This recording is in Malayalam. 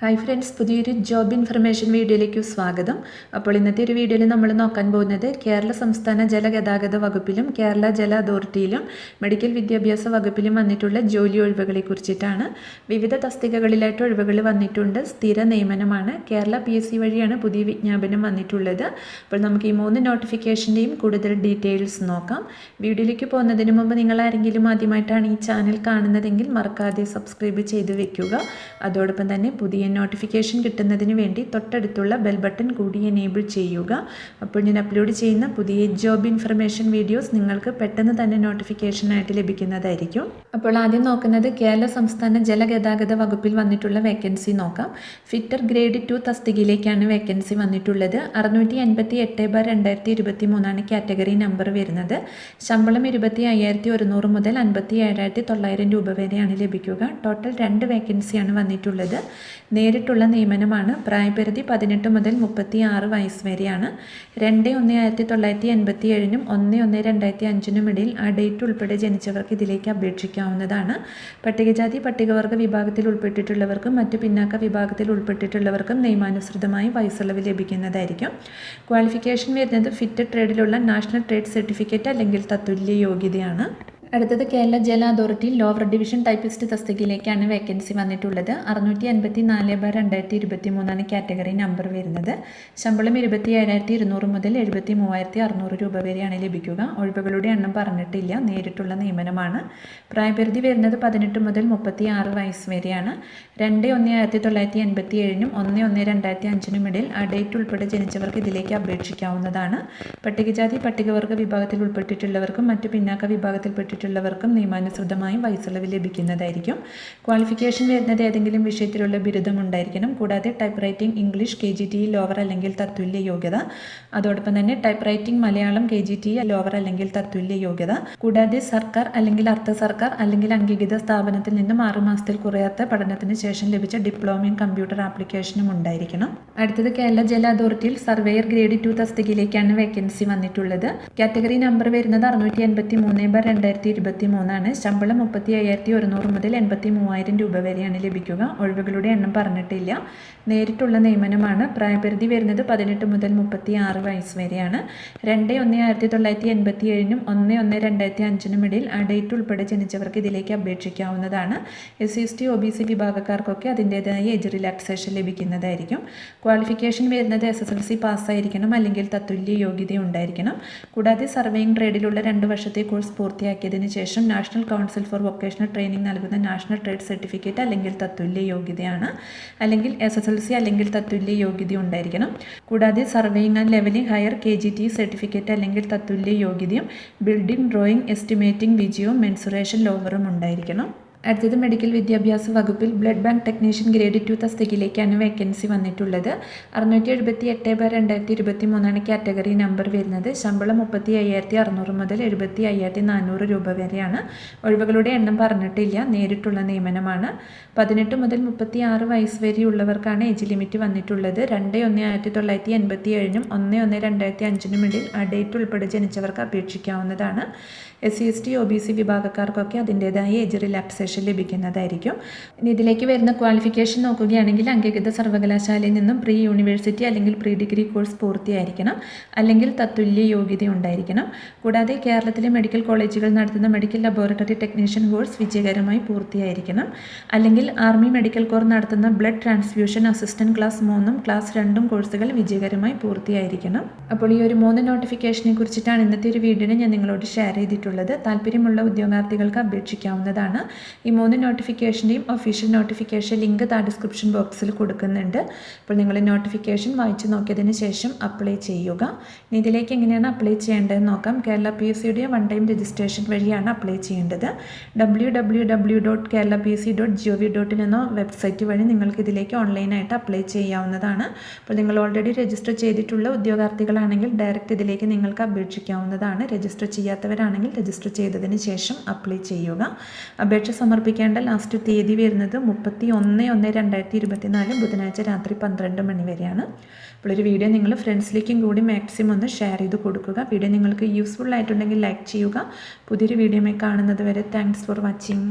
ഹായ് ഫ്രണ്ട്സ്, പുതിയൊരു ജോബ് ഇൻഫർമേഷൻ വീഡിയോയിലേക്ക് സ്വാഗതം. അപ്പോൾ ഇന്നത്തെ ഒരു വീഡിയോയിൽ നമ്മൾ നോക്കാൻ പോകുന്നത് കേരള സംസ്ഥാന ജലഗതാഗത വകുപ്പിലും കേരള ജല അതോറിറ്റിയിലും മെഡിക്കൽ വിദ്യാഭ്യാസ വകുപ്പിലും വന്നിട്ടുള്ള ജോലി ഒഴിവുകളെ കുറിച്ചിട്ടാണ്. വിവിധ തസ്തികകളിലായിട്ട് ഒഴിവുകൾ വന്നിട്ടുണ്ട്. സ്ഥിര നിയമനമാണ്. കേരള PSC വഴിയാണ് പുതിയ വിജ്ഞാപനം വന്നിട്ടുള്ളത്. അപ്പോൾ നമുക്ക് ഈ 3 നോട്ടിഫിക്കേഷൻ്റെയും കൂടുതൽ ഡീറ്റെയിൽസ് നോക്കാം. വീഡിയോയിലേക്ക് പോകുന്നതിന് മുമ്പ് നിങ്ങൾ ആരെങ്കിലും ആദ്യമായിട്ടാണ് ഈ ചാനൽ കാണുന്നതെങ്കിൽ മറക്കാതെ സബ്സ്ക്രൈബ് ചെയ്ത് വെക്കുക. അതോടൊപ്പം തന്നെ പുതിയ നോട്ടിഫിക്കേഷൻ കിട്ടുന്നതിന് വേണ്ടി തൊട്ടടുത്തുള്ള ബെൽ ബട്ടൺ കൂടി എനേബിൾ ചെയ്യുക. അപ്പോൾ ഞാൻ അപ്ലോഡ് ചെയ്യുന്ന പുതിയ ജോബ് ഇൻഫർമേഷൻ വീഡിയോസ് നിങ്ങൾക്ക് പെട്ടെന്ന് തന്നെ നോട്ടിഫിക്കേഷനായിട്ട് ലഭിക്കുന്നതായിരിക്കും. അപ്പോൾ ആദ്യം നോക്കുന്നത് കേരള സംസ്ഥാന ജലഗതാഗത വകുപ്പിൽ വന്നിട്ടുള്ള വേക്കൻസി നോക്കാം. ഫിറ്റർ ഗ്രേഡ് 2 തസ്തികയിലേക്കാണ് വേക്കൻസി വന്നിട്ടുള്ളത്. 688/2023 കാറ്റഗറി നമ്പർ വരുന്നത്. ശമ്പളം 25,100 മുതൽ 57,900 രൂപ വരെയാണ് ലഭിക്കുക. ടോട്ടൽ 2 വേക്കൻസിയാണ് വന്നിട്ടുള്ളത്. നേരിട്ടുള്ള നിയമനമാണ്. പ്രായപരിധി 18 മുതൽ 36 വയസ്സ് വരെയാണ്. 2/1/1987 1/1/2005 ഇടയിൽ ആ ഡേറ്റ് ഉൾപ്പെടെ ജനിച്ചവർക്ക് ഇതിലേക്ക് അപേക്ഷിക്കാവുന്നതാണ്. പട്ടികജാതി പട്ടികവർഗ വിഭാഗത്തിൽ ഉൾപ്പെട്ടിട്ടുള്ളവർക്കും മറ്റു പിന്നാക്ക വിഭാഗത്തിൽ ഉൾപ്പെട്ടിട്ടുള്ളവർക്കും നിയമാനുസൃതമായി വയസ്സുള്ളവ് ലഭിക്കുന്നതായിരിക്കും. ക്വാളിഫിക്കേഷൻ വരുന്നത് ഫിറ്റ് ട്രേഡിലുള്ള നാഷണൽ ട്രേഡ് സർട്ടിഫിക്കറ്റ് അല്ലെങ്കിൽ തത്തുല്യ യോഗ്യതയാണ്. അടുത്തത് കേരള ജല അതോറിറ്റി ലോവർ ഡിവിഷൻ ടൈപ്പിസ്റ്റ് തസ്തികയിലേക്കാണ് വേക്കൻസി വന്നിട്ടുള്ളത്. 654/2023 കാറ്റഗറി നമ്പർ വരുന്നത്. ശമ്പളം 27,200 മുതൽ 73,600 രൂപ വരെയാണ് ലഭിക്കുക. ഒഴിവുകളുടെ എണ്ണം പറഞ്ഞിട്ടില്ല. നേരിട്ടുള്ള നിയമനമാണ്. പ്രായപരിധി വരുന്നത് 18 മുതൽ 36 വയസ്സ് വരെയാണ്. 2/1/1987 1/1/2005 ഇടയിൽ ആ ഡേറ്റ് ഉൾപ്പെടെ ജനിച്ചവർക്ക് ഇതിലേക്ക് അപേക്ഷിക്കാവുന്നതാണ്. പട്ടികജാതി പട്ടികവർഗ വിഭാഗത്തിൽ ഉൾപ്പെട്ടിട്ടുള്ളവർക്കും മറ്റു പിന്നാക്ക വിഭാഗത്തിൽപ്പെട്ടിട്ടുള്ളവർക്കും നിയമാനുസൃതമായി വയസ്സുള്ളവ് ലഭിക്കുന്നതായിരിക്കും. ക്വാളിഫിക്കേഷൻ വരുന്നത് ഏതെങ്കിലും വിഷയത്തിലുള്ള ബിരുദം ഉണ്ടായിരിക്കണം. കൂടാതെ type writing English KGTE lower അല്ലെങ്കിൽ തത്തുല്യ യോഗ്യത. അതോടൊപ്പം തന്നെ type writing Malayalam KGTE lower അല്ലെങ്കിൽ തത്തുല്യ യോഗ്യത. കൂടാതെ സർക്കാർ അല്ലെങ്കിൽ അർദ്ധ സർക്കാർ അല്ലെങ്കിൽ അംഗീകൃത സ്ഥാപനത്തിൽ നിന്നും 6 മാസത്തിൽ കുറയാത്ത പഠനത്തിന് ശേഷം ലഭിച്ച ഡിപ്ലോമ ഇൻ കമ്പ്യൂട്ടർ ആപ്ലിക്കേഷനും ഉണ്ടായിരിക്കണം. അടുത്തത് കേരള ജല അതോറിറ്റിയിൽ സർവേയർ ഗ്രേഡ് 2 തസ്തികയിലേക്കാണ് വേക്കൻസി വന്നിട്ടുള്ളത്. കാറ്റഗറി നമ്പർ വരുന്നത് 683/2023. ശമ്പളം 35,100 മുതൽ 83,000 രൂപ വരെയാണ് ലഭിക്കുക. ഒഴിവുകളുടെ എണ്ണം പറഞ്ഞിട്ടില്ല. നേരിട്ടുള്ള നിയമനമാണ്. പ്രായപരിധി വരുന്നത് 18 മുതൽ 36 വയസ്സ് വരെയാണ്. 2/1/1987 1/1/2005 ഇടയിൽ ആ ഡേറ്റ് ഉൾപ്പെടെ ജനിച്ചവർക്ക് ഇതിലേക്ക് അപേക്ഷിക്കാവുന്നതാണ്. SC/ST OBC വിഭാഗക്കാർക്കൊക്കെ അതിൻ്റേതായ ഏജ് റിലാക്സേഷൻ ലഭിക്കുന്നതായിരിക്കും. ക്വാളിഫിക്കേഷൻ വരുന്നത് SSLC പാസ്സായിരിക്കണം അല്ലെങ്കിൽ തത്തുല്യ യോഗ്യത ഉണ്ടായിരിക്കണം. കൂടാതെ സർവേയിങ് ട്രേഡിലുള്ള 2 വർഷത്തെ കോഴ്സ് പൂർത്തിയാക്കിയതിന് ശേഷം national council four vocational training നൽകുന്ന നാഷണൽ ട്രേഡ് സർട്ടിഫിക്കറ്റ് അല്ലെങ്കിൽ തത്തുല്യ യോഗ്യതയാണ്. അല്ലെങ്കിൽ SSLC അല്ലെങ്കിൽ തത്തുല്യ യോഗ്യത ഉണ്ടായിരിക്കണം. കൂടാതെ surveying and levelling higher KGTE certificate അല്ലെങ്കിൽ തത്തുല്യ യോഗ്യതയും ബിൽഡിംഗ് ഡ്രോയിങ് എസ്റ്റിമേറ്റിംഗ് വിജയവും മെൻസുറേഷൻ ലോവറും ഉണ്ടായിരിക്കണം. അടുത്തത് മെഡിക്കൽ വിദ്യാഭ്യാസ വകുപ്പിൽ ബ്ലഡ് ബാങ്ക് ടെക്നീഷ്യൻ ഗ്രേഡ് 2 തസ്തികയിലേക്കാണ് വേക്കൻസി വന്നിട്ടുള്ളത്. 678/2023 കാറ്റഗറി നമ്പർ വരുന്നത്. ശമ്പളം 35,600 മുതൽ 75,400 രൂപ വരെയാണ്. ഒഴിവുകളുടെ എണ്ണം പറഞ്ഞിട്ടില്ല. നേരിട്ടുള്ള നിയമനമാണ്. 18 മുതൽ 36 വയസ്സ് വരെയുള്ളവർക്കാണ് ഏജ് ലിമിറ്റ് വന്നിട്ടുള്ളത്. 2/1/1987 1/1/2005 ഇടയിൽ ആ ഡേറ്റ് ഉൾപ്പെടെ ജനിച്ചവർക്ക് അപേക്ഷിക്കാവുന്നതാണ്. SC/ST OBC വിഭാഗക്കാർക്കൊക്കെ അതിൻ്റേതായ ഏജ് റിലാക്സേഷൻ ലഭിക്കുന്നതായിരിക്കും. ഇനി ഇതിലേക്ക് വരുന്ന ക്വാളിഫിക്കേഷൻ നോക്കുകയാണെങ്കിൽ അംഗീകൃത സർവകലാശാലയിൽ നിന്നും പ്രീ യൂണിവേഴ്സിറ്റി അല്ലെങ്കിൽ പ്രീ ഡിഗ്രി കോഴ്സ് പൂർത്തിയായിരിക്കണം. അല്ലെങ്കിൽ തത്തുല്യ യോഗ്യത ഉണ്ടായിരിക്കണം. കൂടാതെ കേരളത്തിലെ മെഡിക്കൽ കോളേജുകൾ നടത്തുന്ന മെഡിക്കൽ ലബോറട്ടറി ടെക്നീഷ്യൻ കോഴ്സ് വിജയകരമായി പൂർത്തിയായിരിക്കണം. അല്ലെങ്കിൽ ആർമി മെഡിക്കൽ കോർ നടത്തുന്ന blood transfusion assistant class 3 class 2 കോഴ്സുകൾ വിജയകരമായി പൂർത്തിയായിരിക്കണം. അപ്പോൾ ഈ ഒരു 3 നോട്ടിഫിക്കേഷനെ കുറിച്ചിട്ടാണ് ഇന്നത്തെ ഒരു വീഡിയോയിൽ ഞാൻ നിങ്ങളോട് ഷെയർ ചെയ്തിട്ടുള്ളത്. താല്പര്യമുള്ള ഉദ്യോഗാർത്ഥികൾക്ക് അപേക്ഷിക്കാവുന്നതാണ്. ഈ 3 നോട്ടിഫിക്കേഷൻ്റെയും ഒഫീഷ്യൽ നോട്ടിഫിക്കേഷൻ ലിങ്ക് ഡിസ്ക്രിപ്ഷൻ ബോക്സിൽ കൊടുക്കുന്നുണ്ട്. അപ്പോൾ നിങ്ങൾ നോട്ടിഫിക്കേഷൻ വായിച്ചു നോക്കിയതിന് ശേഷം അപ്ലൈ ചെയ്യുക. ഇനി ഇതിലേക്ക് എങ്ങനെയാണ് അപ്ലൈ ചെയ്യേണ്ടതെന്ന് നോക്കാം. കേരള PSCയുടെ 1 ടൈം രജിസ്ട്രേഷൻ വഴിയാണ് അപ്ലൈ ചെയ്യേണ്ടത്. www.keralapsc.gov.in എന്ന വെബ്സൈറ്റ് വഴി നിങ്ങൾക്ക് ഇതിലേക്ക് ഓൺലൈനായിട്ട് അപ്ലൈ ചെയ്യാവുന്നതാണ്. അപ്പോൾ നിങ്ങൾ ഓൾറെഡി രജിസ്റ്റർ ചെയ്തിട്ടുള്ള ഉദ്യോഗാർത്ഥികളാണെങ്കിൽ ഡയറക്റ്റ് ഇതിലേക്ക് നിങ്ങൾക്ക് അപേക്ഷിക്കാവുന്നതാണ്. രജിസ്റ്റർ ചെയ്യാത്തവരാണെങ്കിൽ രജിസ്റ്റർ ചെയ്തതിന് ശേഷം അപ്ലൈ ചെയ്യുക. അപേക്ഷ സമർപ്പിക്കേണ്ട ലാസ്റ്റ് തീയതി വരുന്നത് 31/1/2024 ബുധനാഴ്ച രാത്രി 12 മണി വരെയാണ്. അപ്പോൾ ഒരു വീഡിയോ നിങ്ങൾ ഫ്രണ്ട്സിലേക്കും കൂടി മാക്സിമം ഒന്ന് ഷെയർ ചെയ്ത് കൊടുക്കുക. വീഡിയോ നിങ്ങൾക്ക് യൂസ്ഫുൾ ആയിട്ടുണ്ടെങ്കിൽ ലൈക്ക് ചെയ്യുക. പുതിയൊരു വീഡിയോയുമായി കാണുന്നത് വരെ താങ്ക്സ് ഫോർ വാച്ചിങ്.